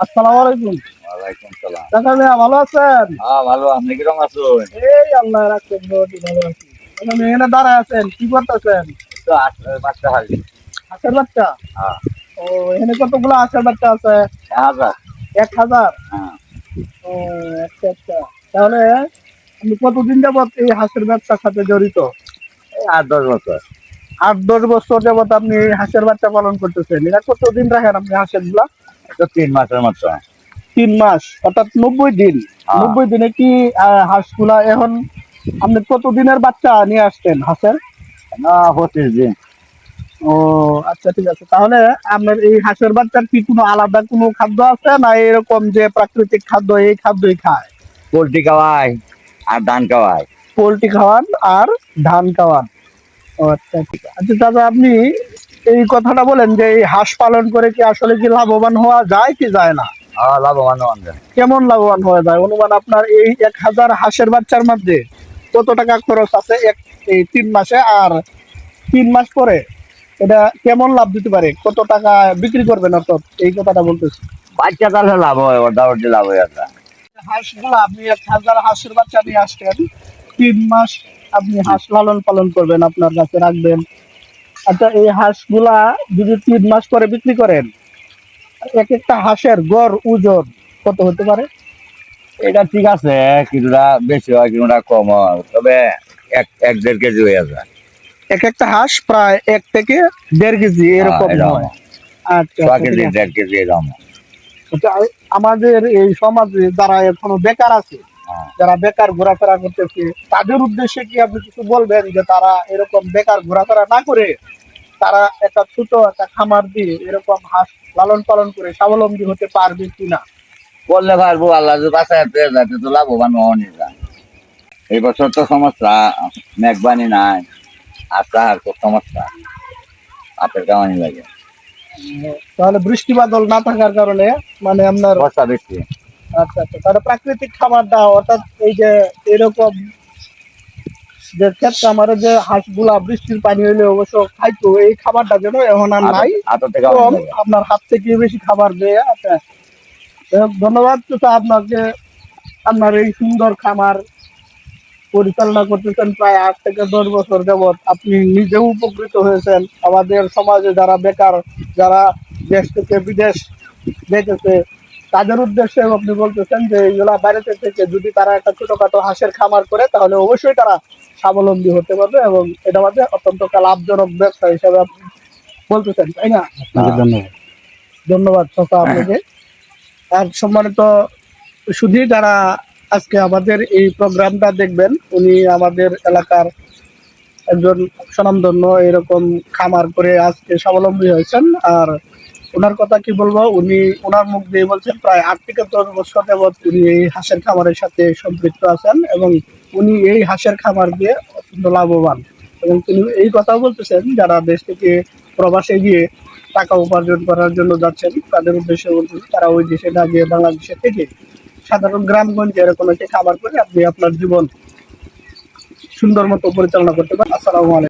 আসসালামু আলাইকুম। ওয়ালাইকুম সালাম। কাকা মিয়া ভালো আছেন? হ্যাঁ ভালো, আপনি কিরকম আছেন? এই আল্লাহ রাখছেন, মোটামুটি ভালো আছি। কাকা মিয়া এখানে দাঁড়ায় আছেন, কি করতেছেন? তো বাচ্চা হাজি। হাঁসের বাচ্চা? হ্যাঁ। ও, এখানে কতগুলো হাঁসের বাচ্চা আছে? হাজার। 1000? হ্যাঁ। ও, আচ্ছা আচ্ছা। তাহলে আপনি কতদিন যাবত এই হাঁসের ব্যবসার সাথে জড়িত? এই 8-10 বছর। 8-10 বছর যাবত আপনি এই হাঁসের বাচ্চা পালন করতেছেন। এটা কতদিন রাখেন আপনি হাঁসের গুলা? তো 3 মাসের মতো। 3 মাস, অর্থাৎ 90 দিন। হ্যাঁ। 90 দিনে কি হাঁসগুলা এখন আপনি কতদিনের বাচ্চা নিয়ে আসছেন হাঁসের? না, 25 দিন। ও, আচ্ছা ঠিক আছে। তাহলে আপনার এই হাঁসের বাচ্চার কি কোনো আলাদা কোনো খাদ্য আছে, না এরকম যে প্রাকৃতিক খাদ্য এই খাদ্যই খায়? পোল্ট্রি খাওয়াই আর ধান খাওয়াই। পোলট্রি খাওয়ান আর ধান খাওয়ান। ও আচ্ছা ঠিক আছে। আচ্ছা দাদা, আপনি এই কথাটা বলেন যে এই হাঁস পালন করে কি আসলে কি লাভবান হওয়া যায় কি যায় না? হ্যাঁ, লাভবান হন যায়। কেমন লাভবান হওয়া যায় অনুমান আপনার এই 1000 হাঁসের বাচ্চার মধ্যে কত টাকা খরচ আছে এই 3 মাসে, আর 3 মাস পরে এটা কেমন লাভ দিতে পারে, কত টাকা বিক্রি করবেন অর্থাৎ এই কথাটা বলতেছি। বাচ্চা তাহলে লাভ হয়, মোটামুটি লাভ হয়ে আছে। হাঁসগুলো আপনি 1000 হাঁসের বাচ্চা নিয়ে আসছেন, 3 মাস আপনি হাঁস লালন পালন করবেন, আপনার কাছে রাখবেন। আচ্ছা, এই হাঁসগুলা যদি 3 মাস পরে বিক্রি করেন, এক একটা হাঁসের গড় ওজন কত হতে পারে? এটা ঠিক আছে, কিছুটা বেশি হয় কিছুটা কম হয়, তবে 1-1.5 কেজি হয়ে যায়। এক একটা হাঁস প্রায় 1 থেকে 1.5 কেজি হ্যাঁ, এরকম এরকম। হয়। আচ্ছা ছ আচ্ছা, ঠিক কেজি আছে। 1.5 কেজি এরকম। আচ্ছা, আমাদের এই সমাজে যারা এখনো বেকার আছে, হ্যাঁ। যারা বেকার ঘোরাফেরা করতেছে, তাদের উদ্দেশ্যে কি আপনি কিছু বলবেন যে তারা এরকম বেকার ঘোরাফেরা না করে তারা একটা ছোট একটা খামার দিয়ে এরকম হাঁস লালন পালন করে স্বাবলম্বী হতে পারবে কিনা? করলে পারবো, আল্লাহ যদি বাসায় যাতে তো লাভবান হওয়া যায়। এই বছর তো সমস্যা, মেঘবানি নাই, আশা আর খুব সমস্যা, আপেল কামানি লাগে। তাহলে বৃষ্টি বাদল না থাকার কারণে মানে আপনার, বর্ষা বেশি। আচ্ছা আচ্ছা, তাহলে প্রাকৃতিক খাবারটা অর্থাৎ এই যে এরকম যে ক্ষেত খামারে যে হাঁসগুলা বৃষ্টির পানি হইলে অবশ্য খাইতো, এই খাবারটা যেন এখন আর নাই, আতর থেকে কামানি কম, লাগে। আপনার হাত থেকে বেশি খাবার দেয়। আচ্ছা, ধন্যবাদ চাচা আপনাকে। আপনার এই সুন্দর খামার পরিচালনা করতেছেন প্রায় 8 থেকে 10 বছর যাবৎ, আপনি নিজেও উপকৃত হয়েছেন। আমাদের সমাজে যারা বেকার, যারা দেশ থেকে বিদেশ যেতেছে, তাদের উদ্দেশ্যে আপনি বলতেছেন যে এইগুলা বাইরে থেকে যদি তারা একটা ছোটখাটো হাঁসের খামার করে তাহলে অবশ্যই তারা স্বাবলম্বী হতে পারবে, এবং এটা মধ্যে অত্যন্ত একটা লাভজনক ব্যবসা হিসেবে আপনি বলতেছেন, তাই না? আপনাকে ধন্যবাদ। ধন্যবাদ চাচা আপনাকে। আর সম্মানিত শুধু যারা আজকে আমাদের এই প্রোগ্রামটা দেখবেন, উনি আমাদের এলাকার একজন স্বনামধন্য এরকম খামার করে আজকে স্বাবলম্বী হয়েছেন। আর ওনার কথা কি বলবো, উনি ওনার মুখ দিয়ে বলছেন প্রায় 8 থেকে 10 বছর যাবৎ উনি এই হাঁসের খামারের সাথে সম্পৃক্ত আছেন, এবং উনি এই হাঁসের খামার দিয়ে অত্যন্ত লাভবান। এবং তিনি এই কথাও বলতেছেন যারা দেশ থেকে প্রবাসে গিয়ে টাকা উপার্জন করার জন্য যাচ্ছেন, তাদের উদ্দেশ্যে বলতেছেন তারা ওই দেশে না গিয়ে বাংলাদেশে থেকে সাধারণ গ্রামগঞ্জে এরকম একটি খামার করে আপনি আপনার জীবন সুন্দর মতো পরিচালনা করতে পারেন। আসসালামু আলাইকুম।